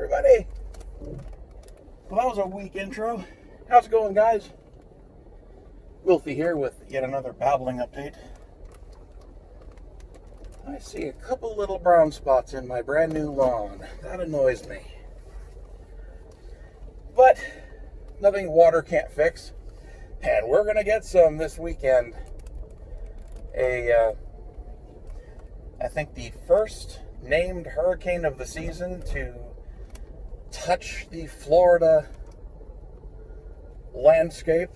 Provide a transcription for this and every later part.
everybody. Well, that was a weak intro. How's it going, guys? Wilfie here with yet another babbling update. I see a couple little brown spots in my brand new lawn. That annoys me. But nothing water can't fix. And we're going to get some this weekend. I think the first named hurricane of the season to touch the Florida landscape.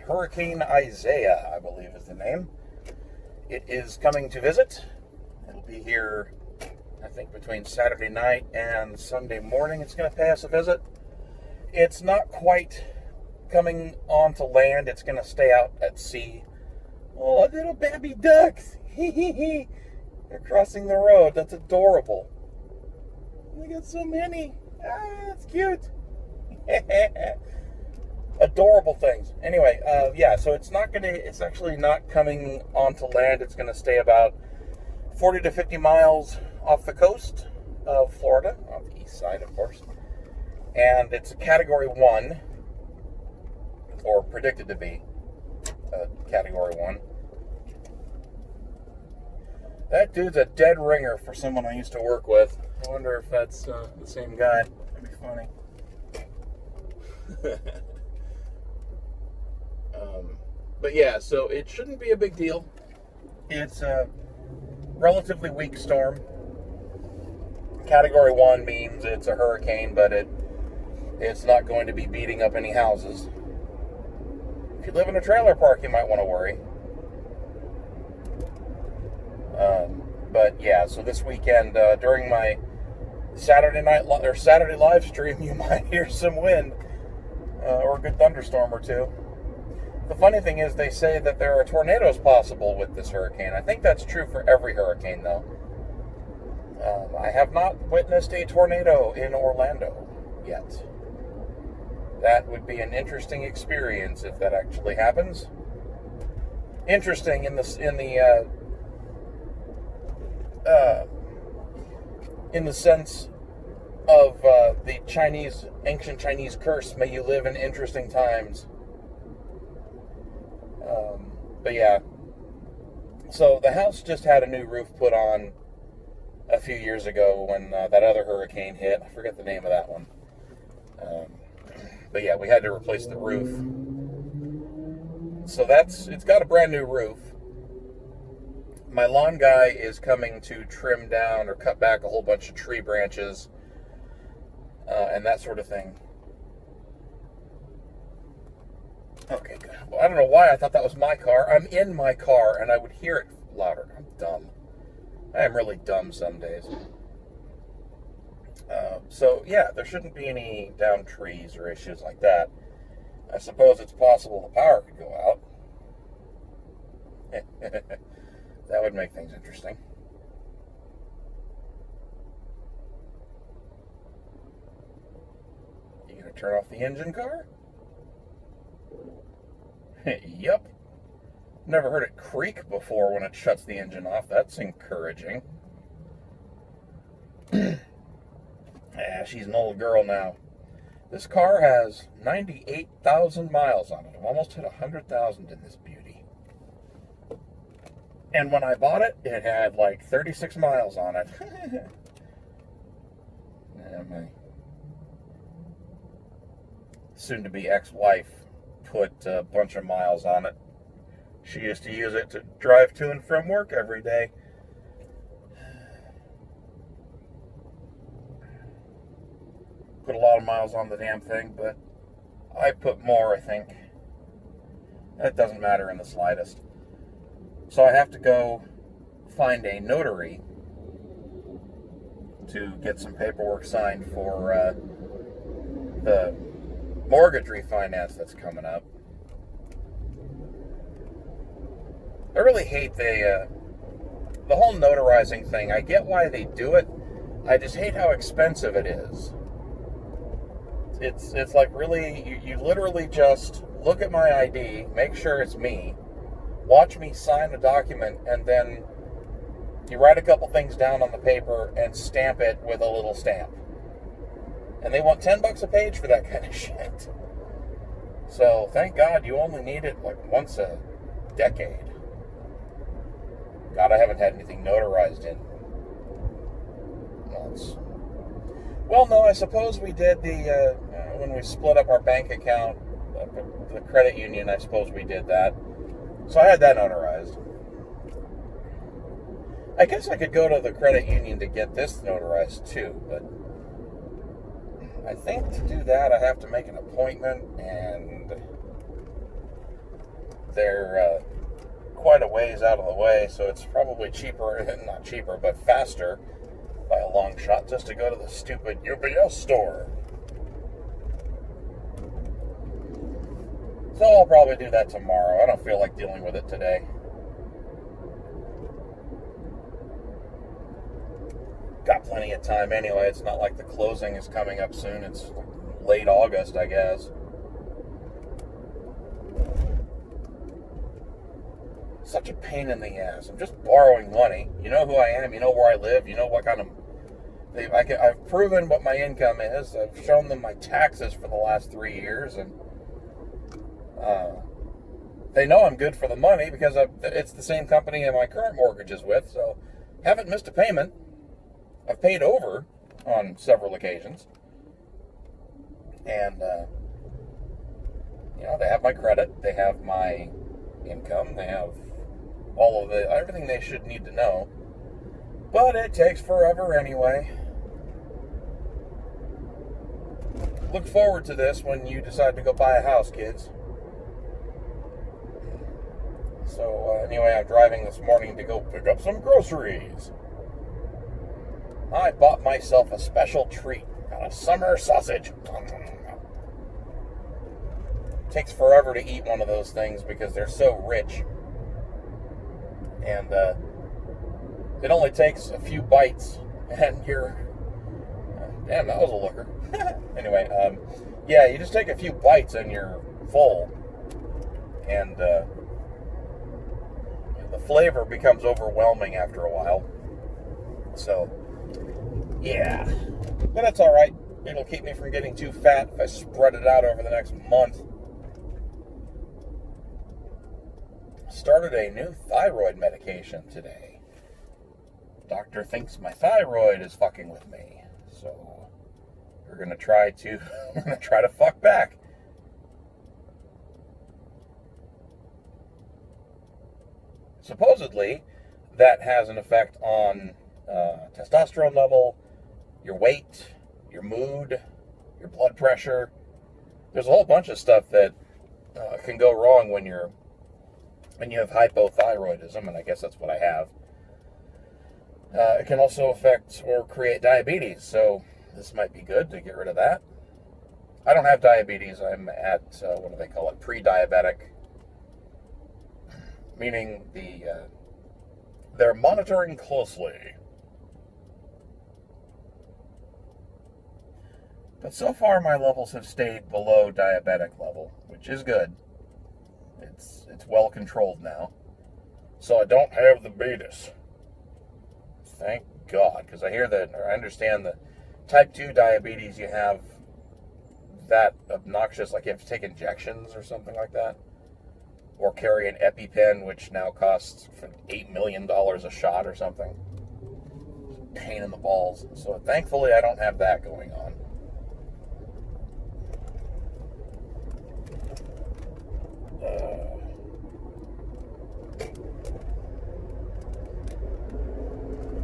Hurricane Isaiah, I believe is the name. It is coming to visit. It'll be here, I think, between Saturday night and Sunday morning. It's going to pay us a visit. It's not quite coming onto land. It's going to stay out at sea. Oh, little baby ducks. They're crossing the road. That's adorable. They got so many. That's cute. Adorable things. Anyway, so it's actually not coming onto land. It's going to stay about 40 to 50 miles off the coast of Florida, on the east side, of course. And it's a Category 1, or predicted to be Category 1. That dude's a dead ringer for someone I used to work with. I wonder if that's the same guy. That'd be funny. But yeah, so it shouldn't be a big deal. It's a relatively weak storm. Category 1 means it's a hurricane, but it's not going to be beating up any houses. If you live in a trailer park, you might want to worry. But yeah, so this weekend, during my Saturday live stream, you might hear some wind or a good thunderstorm or two. The funny thing is, they say that there are tornadoes possible with this hurricane. I think that's true for every hurricane, though. I have not witnessed a tornado in Orlando yet. That would be an interesting experience if that actually happens. Interesting in the sense of the ancient Chinese curse, may you live in interesting times. But yeah, so the house just had a new roof put on a few years ago when that other hurricane hit. I forget the name of that one. But yeah, we had to replace the roof. So it's got a brand new roof. My lawn guy is coming to trim down or cut back a whole bunch of tree branches and that sort of thing. Okay, good. Well, I don't know why I thought that was my car. I'm in my car, and I would hear it louder. I'm dumb. I am really dumb some days. So, yeah, there shouldn't be any downed trees or issues like that. I suppose it's possible the power could go out. That would make things interesting. You gonna turn off the engine, car? Yep. Never heard it creak before when it shuts the engine off. That's encouraging. She's an old girl now. This car has 98,000 miles on it. I've almost hit 100,000 in this beauty. And when I bought it, it had like 36 miles on it. My soon-to-be ex-wife put a bunch of miles on it. She used to use it to drive to and from work every day. Put a lot of miles on the damn thing, but I put more, I think. That doesn't matter in the slightest. So I have to go find a notary to get some paperwork signed for the mortgage refinance that's coming up. I really hate the whole notarizing thing. I get why they do it. I just hate how expensive it is. It's like, really, you literally just look at my ID, make sure it's me, watch me sign a document, and then you write a couple things down on the paper and stamp it with a little stamp. And they want $10 a page for that kind of shit. So thank God you only need it like once a decade. God, I haven't had anything notarized in months. Well, no, I suppose we did the, when we split up our bank account, the credit union, I suppose we did that. So I had that notarized. I guess I could go to the credit union to get this notarized too, but I think to do that I have to make an appointment, and they're quite a ways out of the way, so it's probably cheaper, not cheaper, but faster by a long shot just to go to the stupid UPS store. So I'll probably do that tomorrow. I don't feel like dealing with it today. Got plenty of time anyway. It's not like the closing is coming up soon. It's late August, I guess. Such a pain in the ass. I'm just borrowing money. You know who I am. You know where I live. You know what kind of... I've proven what my income is. I've shown them my taxes for the last 3 years, and they know I'm good for the money because it's the same company my current mortgage is with, so haven't missed a payment. I've paid over on several occasions, and they have my credit, they have my income, they have all of everything they should need to know, but it takes forever anyway. Look forward to this when you decide to go buy a house, kids. So anyway, I'm driving this morning to go pick up some groceries. I bought myself a special treat. Got a summer sausage. It takes forever to eat one of those things because they're so rich. And it only takes a few bites and you're... Damn, that was a looker. Anyway, yeah, you just take a few bites and you're full. And the flavor becomes overwhelming after a while. So, yeah. But that's alright. It'll keep me from getting too fat if I spread it out over the next month. Started a new thyroid medication today. Doctor thinks my thyroid is fucking with me. So, we're gonna try to fuck back. Supposedly, that has an effect on testosterone level, your weight, your mood, your blood pressure. There's a whole bunch of stuff that can go wrong when you have hypothyroidism, and I guess that's what I have. It can also affect or create diabetes, so this might be good to get rid of that. I don't have diabetes. I'm at, what do they call it, pre-diabetic. Meaning they're monitoring closely. But so far my levels have stayed below diabetic level, which is good. It's well controlled now. So I don't have the betas. Thank God, because I understand that type 2 diabetes, you have that obnoxious, like you have to take injections or something like that. Or carry an EpiPen, which now costs $8 million a shot or something. Pain in the balls. So thankfully I don't have that going on.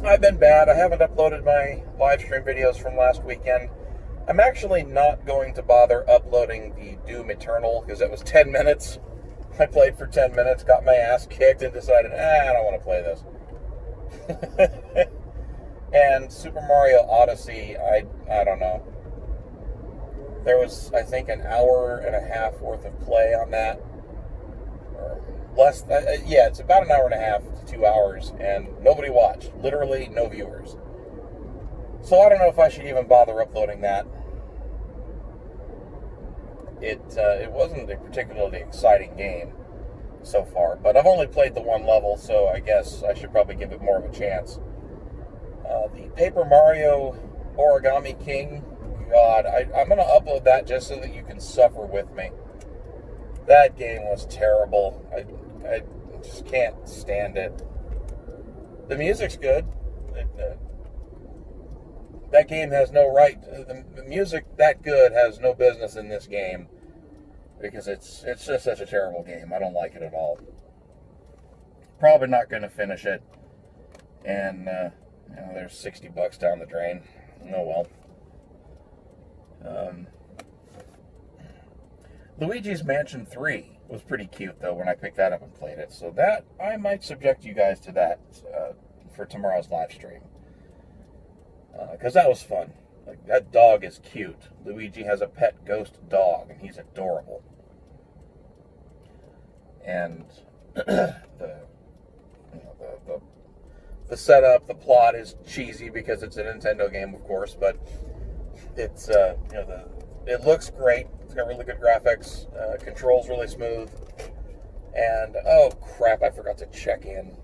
I've been bad. I haven't uploaded my live stream videos from last weekend. I'm actually not going to bother uploading the Doom Eternal because it was 10 minutes. I played for 10 minutes, got my ass kicked, and decided, I don't want to play this. And Super Mario Odyssey, I don't know. There was, I think, an hour and a half worth of play on that. Or less, yeah, it's about an hour and a half to 2 hours, and nobody watched. Literally, no viewers. So I don't know if I should even bother uploading that. It wasn't a particularly exciting game so far, but I've only played the one level, so I guess I should probably give it more of a chance. The Paper Mario Origami King God, I'm going to upload that just so that you can suffer with me. That game was terrible. I just can't stand it. The music's good. That game has no right. The music that good has no business in this game because it's just such a terrible game. I don't like it at all. Probably not going to finish it. And there's $60 down the drain. Oh well. Luigi's Mansion 3 was pretty cute though when I picked that up and played it. So that I might subject you guys to that for tomorrow's live stream. Because that was fun. Like, that dog is cute. Luigi has a pet ghost dog, and he's adorable. And the setup, the plot is cheesy because it's a Nintendo game, of course, but it's it looks great. It's got really good graphics. Controls really smooth. And oh crap, I forgot to check in.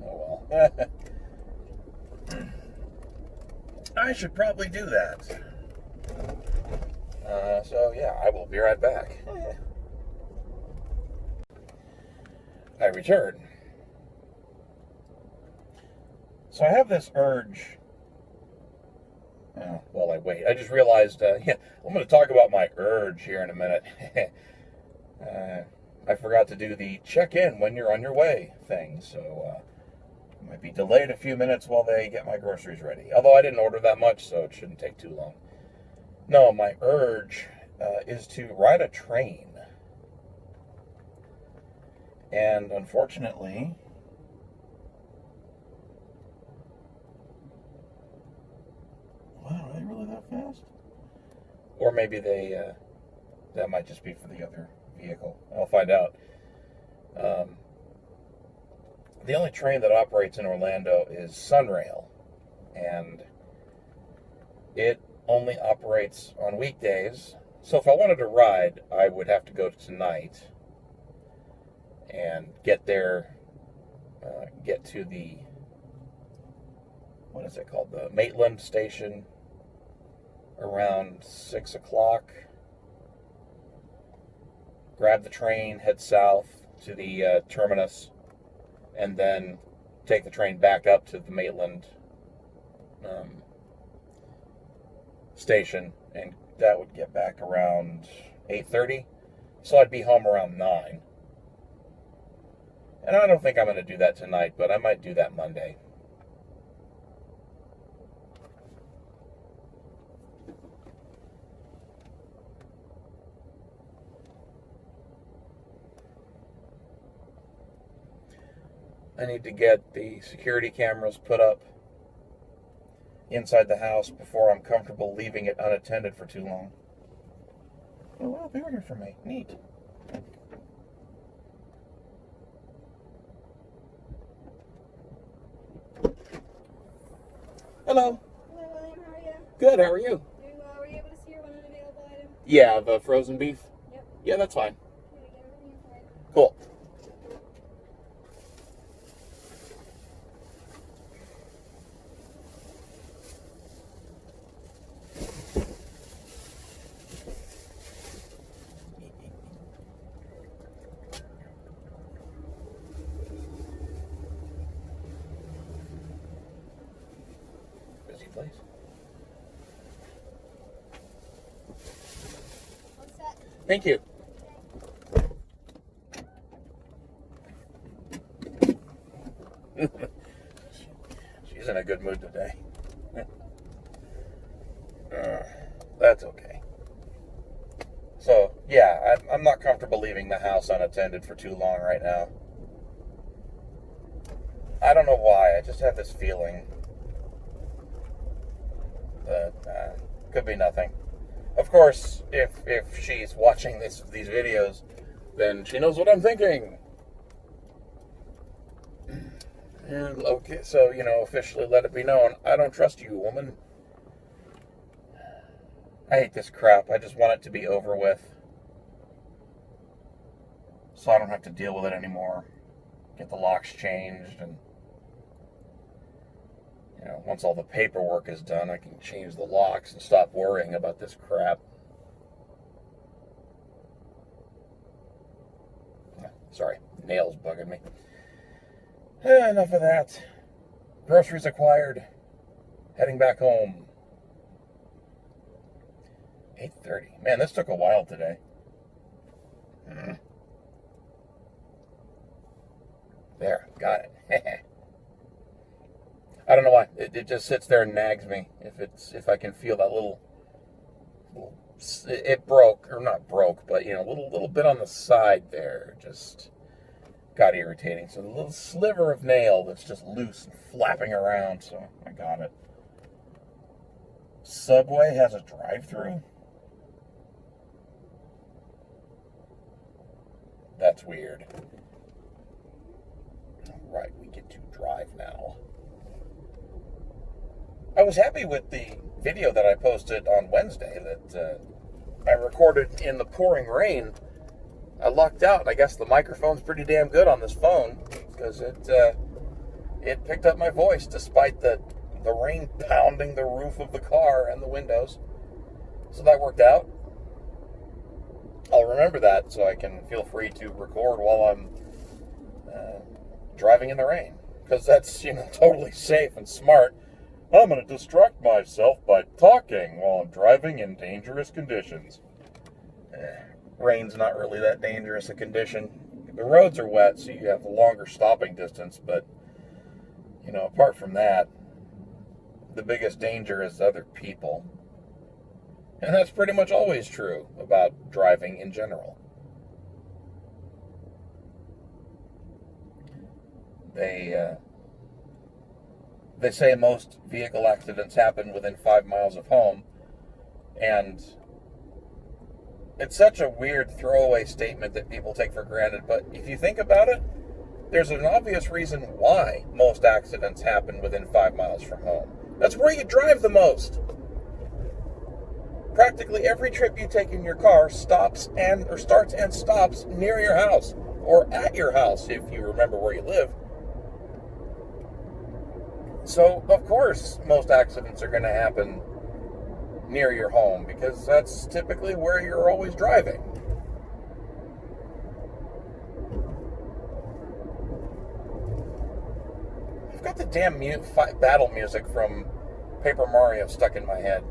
Oh well. I should probably do that. So yeah, I will be right back. I return. So I have this urge. While I wait, I just realized, I'm going to talk about my urge here in a minute. I forgot to do the check-in when you're on your way thing, so might be delayed a few minutes while they get my groceries ready. Although I didn't order that much, so it shouldn't take too long. No, my urge is to ride a train. And unfortunately, wow, are they really that fast? Or maybe that might just be for the other vehicle. I'll find out. The only train that operates in Orlando is Sunrail, and it only operates on weekdays. So if I wanted to ride, I would have to go tonight and get there, get to the, what is it called, the Maitland station around 6 o'clock, grab the train, head south to the terminus, and then take the train back up to the Maitland station, and that would get back around 8:30. So I'd be home around 9. And I don't think I'm going to do that tonight, but I might do that Monday. I need to get the security cameras put up inside the house before I'm comfortable leaving it unattended for too long. Oh, wow, they ordered for me. Neat. Hello. Hello, William. How are you? Good, how are you? Doing well. Were you able to see your one unavailable item? Yeah, the frozen beef? Yep. Yeah, that's fine. Here we go. Everything for you. Cool. Busy place. What's that? Thank you. She's in a good mood today. That's okay. So, yeah, I'm not comfortable leaving the house unattended for too long right now. I don't know why. I just have this feeling that could be nothing. Of course, if she's watching these videos, then she knows what I'm thinking. And okay, so officially let it be known, I don't trust you, woman. I hate this crap. I just want it to be over with, so I don't have to deal with it anymore. Get the locks changed, and once all the paperwork is done, I can change the locks and stop worrying about this crap. Sorry, nails bugging me. Enough of that. Groceries acquired. Heading back home. 8:30. Man, this took a while today. There, got it. I don't know why. It just sits there and nags me. If I can feel that little it broke, or not broke, but little bit on the side there just got irritating. So the little sliver of nail that's just loose and flapping around. So I got it. Subway has a drive-through? That's weird. All right, we get to drive now. I was happy with the video that I posted on Wednesday that I recorded in the pouring rain. I lucked out. I guess the microphone's pretty damn good on this phone because it picked up my voice despite the rain pounding the roof of the car and the windows. So that worked out. I'll remember that so I can feel free to record while I'm driving in the rain, because that's totally safe and smart. I'm going to distract myself by talking while I'm driving in dangerous conditions. Rain's not really that dangerous a condition. The roads are wet, so you have a longer stopping distance, but apart from that, the biggest danger is other people. And that's pretty much always true about driving in general. They say most vehicle accidents happen within 5 miles of home, and it's such a weird throwaway statement that people take for granted, but if you think about it, there's an obvious reason why most accidents happen within 5 miles from home. That's where you drive the most. Practically every trip you take in your car starts and stops near your house, or at your house if you remember where you live. So, of course, most accidents are going to happen near your home, because that's typically where you're always driving. I've got the damn battle music from Paper Mario stuck in my head.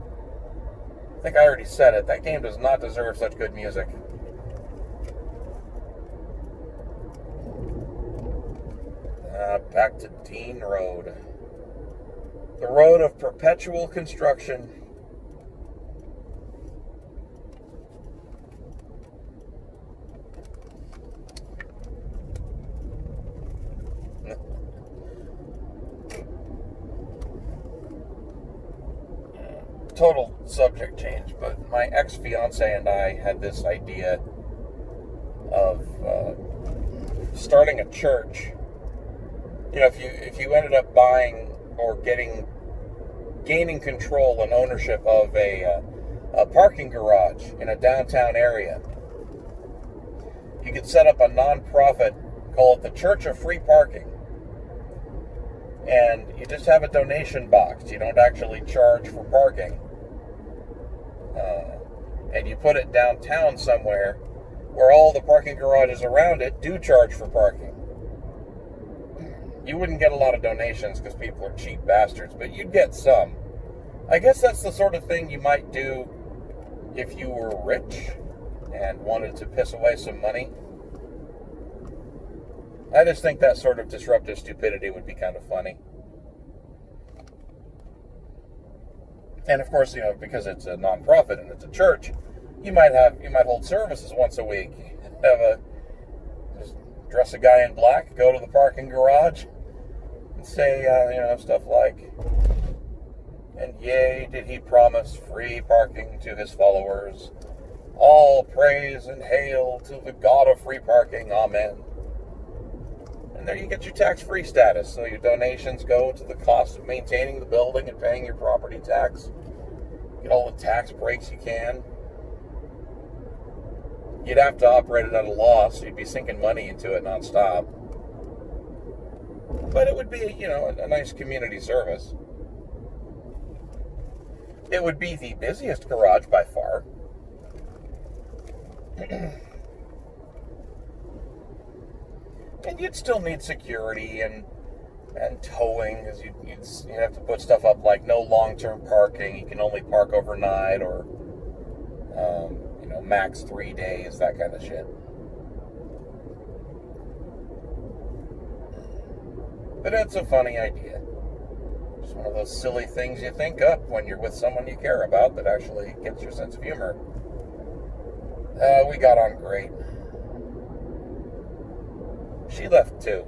I think I already said it. That game does not deserve such good music. Back to Dean Road. The road of perpetual construction. Total subject change, but my ex-fiance and I had this idea of starting a church. If you ended up buying or gaining control and ownership of a parking garage in a downtown area, you could set up a non-profit, call it the Church of Free Parking. And you just have a donation box. You don't actually charge for parking. And you put it downtown somewhere where all the parking garages around it do charge for parking. You wouldn't get a lot of donations because people are cheap bastards, but you'd get some. I guess that's the sort of thing you might do if you were rich and wanted to piss away some money. I just think that sort of disruptive stupidity would be kind of funny. And of course, because it's a non-profit and it's a church, you might hold services once a week. Just dress a guy in black, go to the parking garage, and say, stuff like, "And yea, did he promise free parking to his followers? All praise and hail to the God of free parking, amen." And there you get your tax-free status. So your donations go to the cost of maintaining the building and paying your property tax. Get all the tax breaks you can. You'd have to operate it at a loss, so you'd be sinking money into it nonstop. But it would be, a nice community service. It would be the busiest garage by far. And you'd still need security and towing, because you'd have to put stuff up like no long-term parking. You can only park overnight, or max 3 days, that kind of shit. But it's a funny idea. It's one of those silly things you think up when you're with someone you care about that actually gets your sense of humor. We got on great. She left too.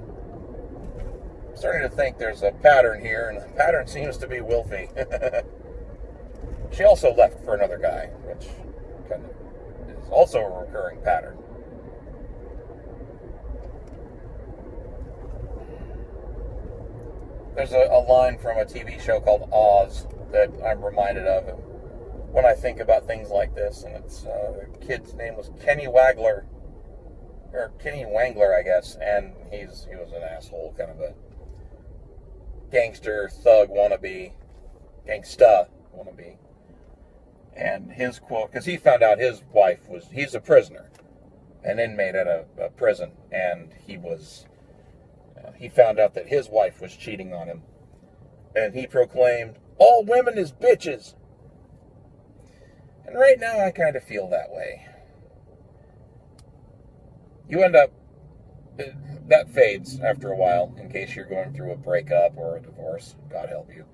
I'm starting to think there's a pattern here, and the pattern seems to be Wilfie. She also left for another guy, which kind of is also a recurring pattern. There's a line from a TV show called Oz that I'm reminded of when I think about things like this, and it's the kid's name was Kenny Wagler, or Kenny Wangler, I guess, and he was an asshole, kind of a gangster thug wannabe, gangsta wannabe. And his quote, because he found out his wife he's a prisoner, an inmate at a prison, and he found out that his wife was cheating on him, and he proclaimed, "All women is bitches." And right now I kind of feel that way. You end up, that fades after a while, in case you're going through a breakup or a divorce, God help you.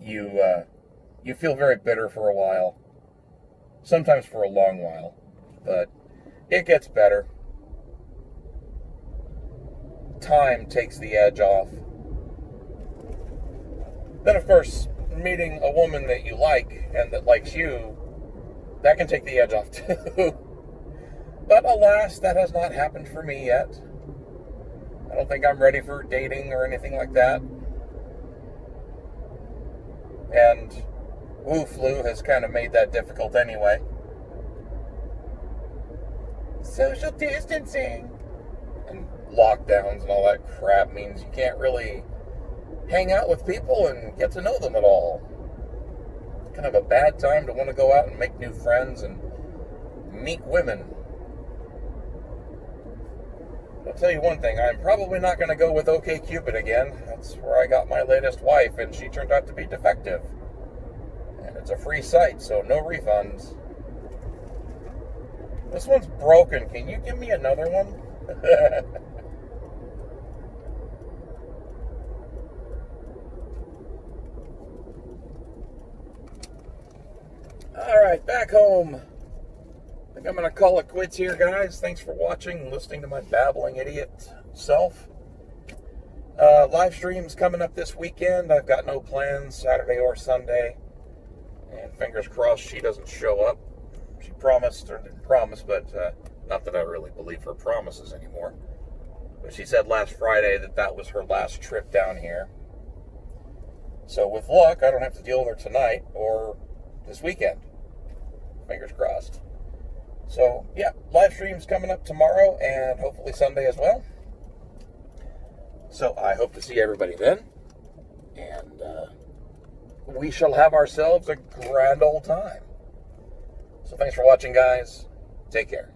You feel very bitter for a while, sometimes for a long while, but it gets better. Time takes the edge off. Then, of course, meeting a woman that you like and that likes you, that can take the edge off too. But alas, that has not happened for me yet. I don't think I'm ready for dating or anything like that. And Wu Flu has kind of made that difficult anyway. Social distancing and lockdowns and all that crap means you can't really hang out with people and get to know them at all. It's kind of a bad time to want to go out and make new friends and meet women. I'll tell you one thing, I'm probably not going to go with OkCupid again. That's where I got my latest wife, and she turned out to be defective. And it's a free site, so no refunds. This one's broken. Can you give me another one? Alright, back home. I think I'm going to call it quits here, guys. Thanks for watching and listening to my babbling idiot self. Live streams coming up this weekend. I've got no plans, Saturday or Sunday. And fingers crossed she doesn't show up. She promised, or didn't promise, but not that I really believe her promises anymore. But she said last Friday that was her last trip down here. So with luck, I don't have to deal with her tonight or this weekend. Fingers crossed. So, yeah, live streams coming up tomorrow and hopefully Sunday as well. So I hope to see everybody then. And we shall have ourselves a grand old time. So thanks for watching, guys. Take care.